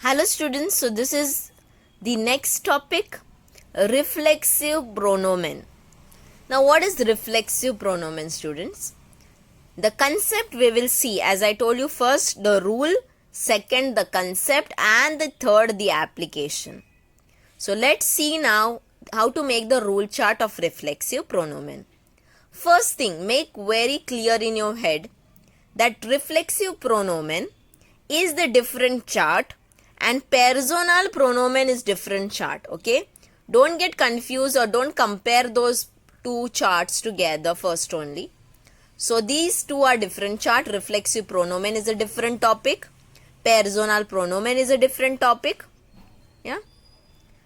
Hello students, so this is the next topic, reflexive pronomen. Now what is reflexive pronomen, students? The concept we will see, as I told you, first the rule, second the concept, and the third the application. So let's see now how to make the rule chart of reflexive pronomen. First thing, make very clear in your head that reflexive pronomen is the different chart and personal pronomen is different chart. Okay, don't get confused or don't compare those two charts together first only. So these two are different chart. Reflexive pronomen is a different topic, personal pronomen is a different topic, yeah,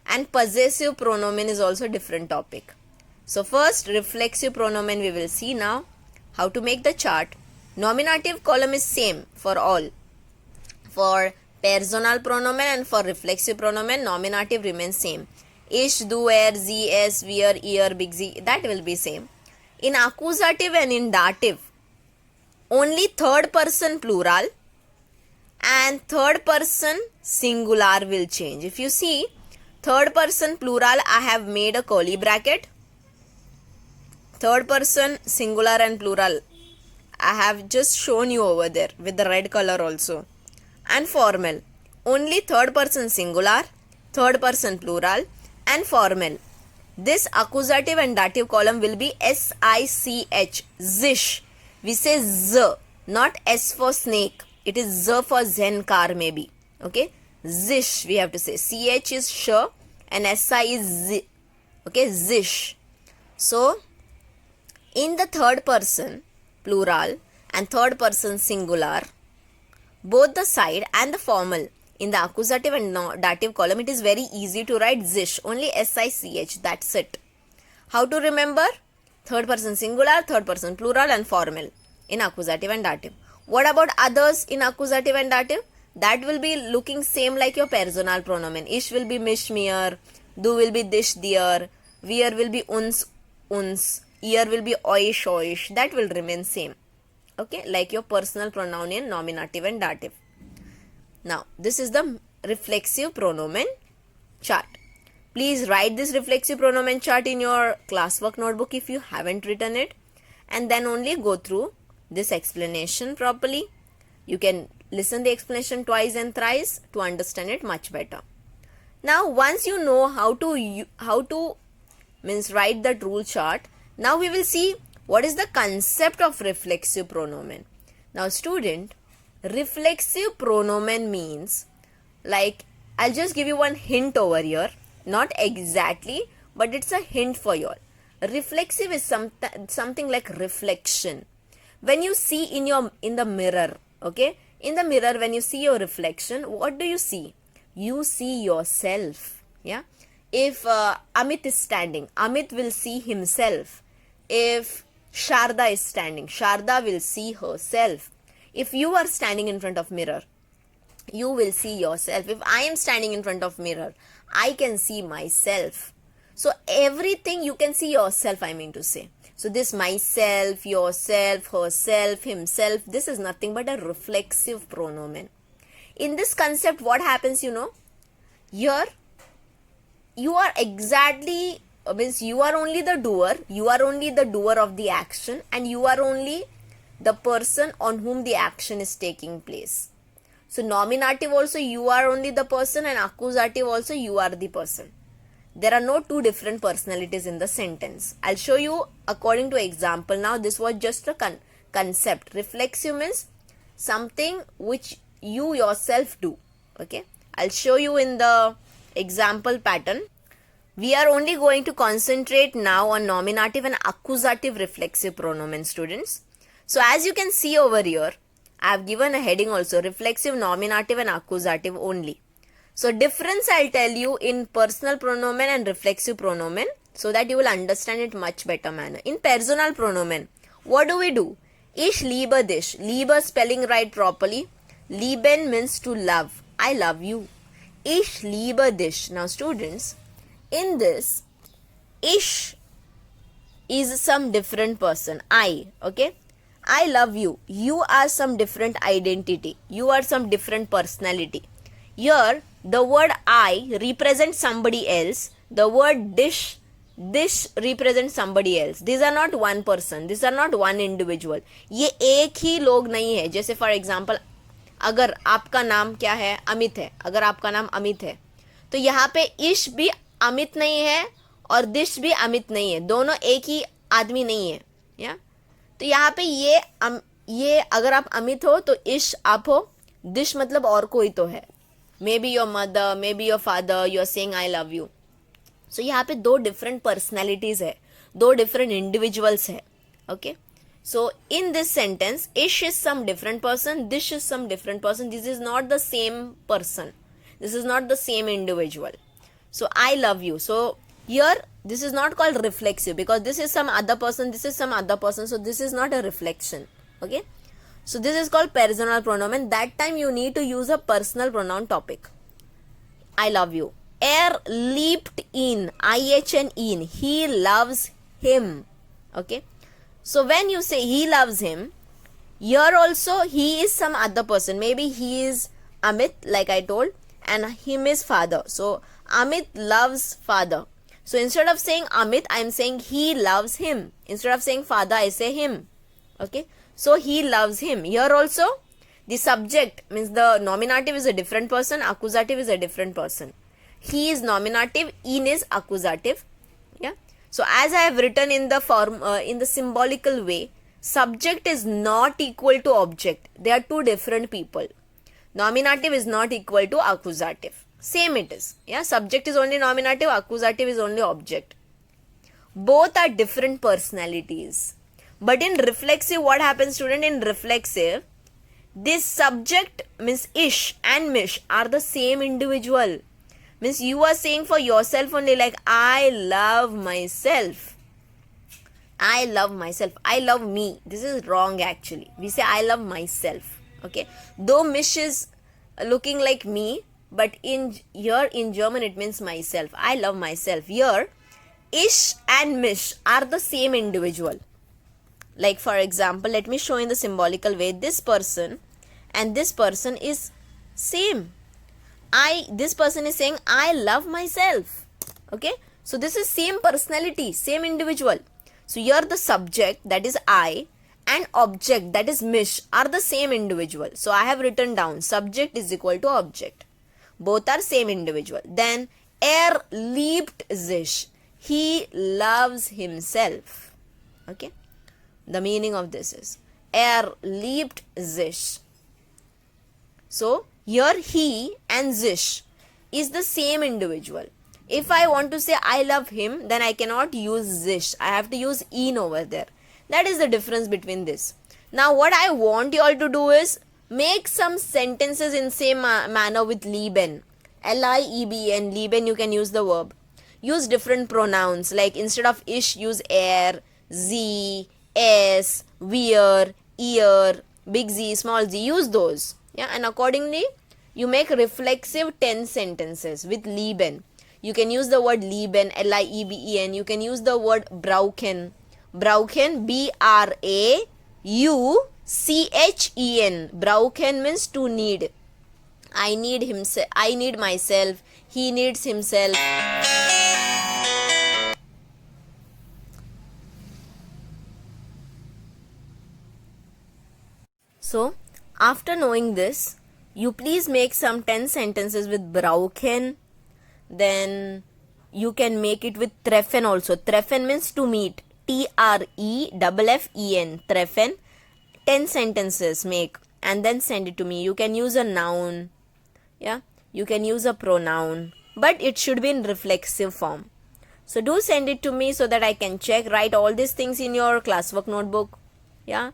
and possessive pronomen is also different topic. So first reflexive pronomen we will see now. How to make the chart. Nominative column is same for all. For personal pronomen and for reflexive pronomen, nominative remains same. Ish, do, er, z, s, where, ear, big Z, that will be same. In accusative and in dative, only third person plural and third person singular will change. If you see, third person plural, I have made a curly bracket. Third person singular and plural, I have just shown you over there with the red color also. And formal, only third person singular, third person plural, and formal. This accusative and dative column will be S-I-C-H, zish. We say z, not S for snake. It is z for zen car maybe. Okay, zish we have to say. CH is sh and SI is z. Okay, zish. So, in the third person plural and third person singular, both the side and the formal, in the accusative and dative column, it is very easy to write zish, only S-I-C-H, that's it. How to remember? Third person singular, third person plural and formal in accusative and dative. What about others in accusative and dative? That will be looking same like your personal pronomen. Ish will be mish, mir, do will be dish, dear, where will be uns, ear will be oish, oish, that will remain same. Okay, like your personal pronoun in nominative and dative. Now, this is the reflexive pronomen chart. Please write this reflexive pronomen chart in your classwork notebook if you haven't written it, and then only go through this explanation properly. You can listen the explanation twice and thrice to understand it much better. Now, once you know how to write that rule chart, now we will see what is the concept of reflexive pronomen. Now student, reflexive pronomen means, like, I'll just give you one hint over here, not exactly, but it's a hint for you all. Reflexive is something like reflection. When you see in the mirror, okay, in the mirror when you see your reflection, what do you see? You see yourself, yeah. If Amit is standing, Amit will see himself. If Sharda is standing, Sharda will see herself. If you are standing in front of mirror, you will see yourself. If I am standing in front of mirror, I can see myself. So everything you can see yourself, I mean to say. So this myself, yourself, herself, himself, this is nothing but a reflexive pronomen. In this concept, what happens, you know, here you are exactly, means you are only the doer, you are only the doer of the action, and you are only the person on whom the action is taking place. So nominative also you are only the person, and accusative also you are the person. There are no two different personalities in the sentence. I'll show you according to example. Now this was just a concept. Reflexive means something which you yourself do. Okay, I'll show you in the example pattern. We are only going to concentrate now on nominative and accusative reflexive pronomen, students. So as you can see over here, I have given a heading also, reflexive, nominative and accusative only. So difference I'll tell you in personal pronomen and reflexive pronomen, so that you will understand it much better manner. In personal pronomen, what do we do? Ich liebe dich. Liebe spelling right properly. Lieben means to love. I love you. Ich liebe dich. Now students, in this, ish is some different person. I, okay? I love you. You are some different identity. You are some different personality. Here, the word I represents somebody else. The word dish represents somebody else. These are not one person. These are not one individual. ये एक ही लोग नहीं है. जैसे for example, अगर आपका नाम क्या है, अमित है. अगर आपका नाम अमित है, तो यहाँ पे इश भी अमित नहीं है और दिश भी अमित नहीं है. दोनों एक ही आदमी नहीं है. या तो यहाँ पे ये अगर आप अमित हो तो इश आप हो. दिश मतलब और कोई तो है. May be your mother, may be your father, you are saying I love you. So यहाँ पे दो डिफरेंट पर्सनैलिटीज है, दो डिफरेंट इंडिविजुअल्स है. Okay, so in this sentence, ish is some different person, dish is some different person. This is not the same person. This is not the same individual. So I love you. So here this is not called reflexive because this is some other person, this is some other person. So this is not a reflection. Okay. So this is called personal pronoun. That time you need to use a personal pronoun topic. I love you. Er leaped in. IHN in. He loves him. Okay. So when you say he loves him, here also he is some other person. Maybe he is Amit, like I told, and him is father. So Amit loves father. So instead of saying Amit, I am saying he loves him. Instead of saying father, I say him. Okay. So he loves him. Here also, the subject means the nominative is a different person, accusative is a different person. He is nominative, in is accusative. Yeah. So as I have written in the form, in the symbolical way, subject is not equal to object. They are two different people. Nominative is not equal to accusative. Same it is. Yeah. Subject is only nominative, accusative is only object. Both are different personalities. But in reflexive, what happens, student? In reflexive, this subject means ish and mish are the same individual. Means you are saying for yourself only, like I love myself. I love myself. I love me. This is wrong actually. We say I love myself. Okay. Though mish is looking like me, but in German it means myself. I love myself. Here, ish and mish are the same individual. Like for example, let me show in the symbolical way. This person and this person is same. This person is saying I love myself. Okay. So this is same personality, same individual. So here the subject, that is I, and object, that is mish, are the same individual. So I have written down subject is equal to object. Both are same individual. Then leaped sich. He loves himself. Okay. The meaning of this is leaped sich. So here he and zich is the same individual. If I want to say I love him, then I cannot use zich. I have to use in over there. That is the difference between this. Now what I want you all to do is make some sentences in same manner with lieben. Lieben. Lieben, you can use the verb. Use different pronouns, like instead of ish, use z, s, wir, ear, big Z, small z. Use those. Yeah, and accordingly you make reflexive tense sentences with lieben. You can use the word lieben, lieben. You can use the word brauchen. Brauchen, brauchen. Brauchen means to need. I need himself. I need myself. He needs himself. So after knowing this, you please make some 10 sentences with brauchen. Then you can make it with treffen also. Treffen means to meet. Treffen. Treffen. 10 sentences make and then send it to me. You can use a noun. Yeah. You can use a pronoun. But it should be in reflexive form. So do send it to me so that I can check. Write all these things in your classwork notebook. Yeah.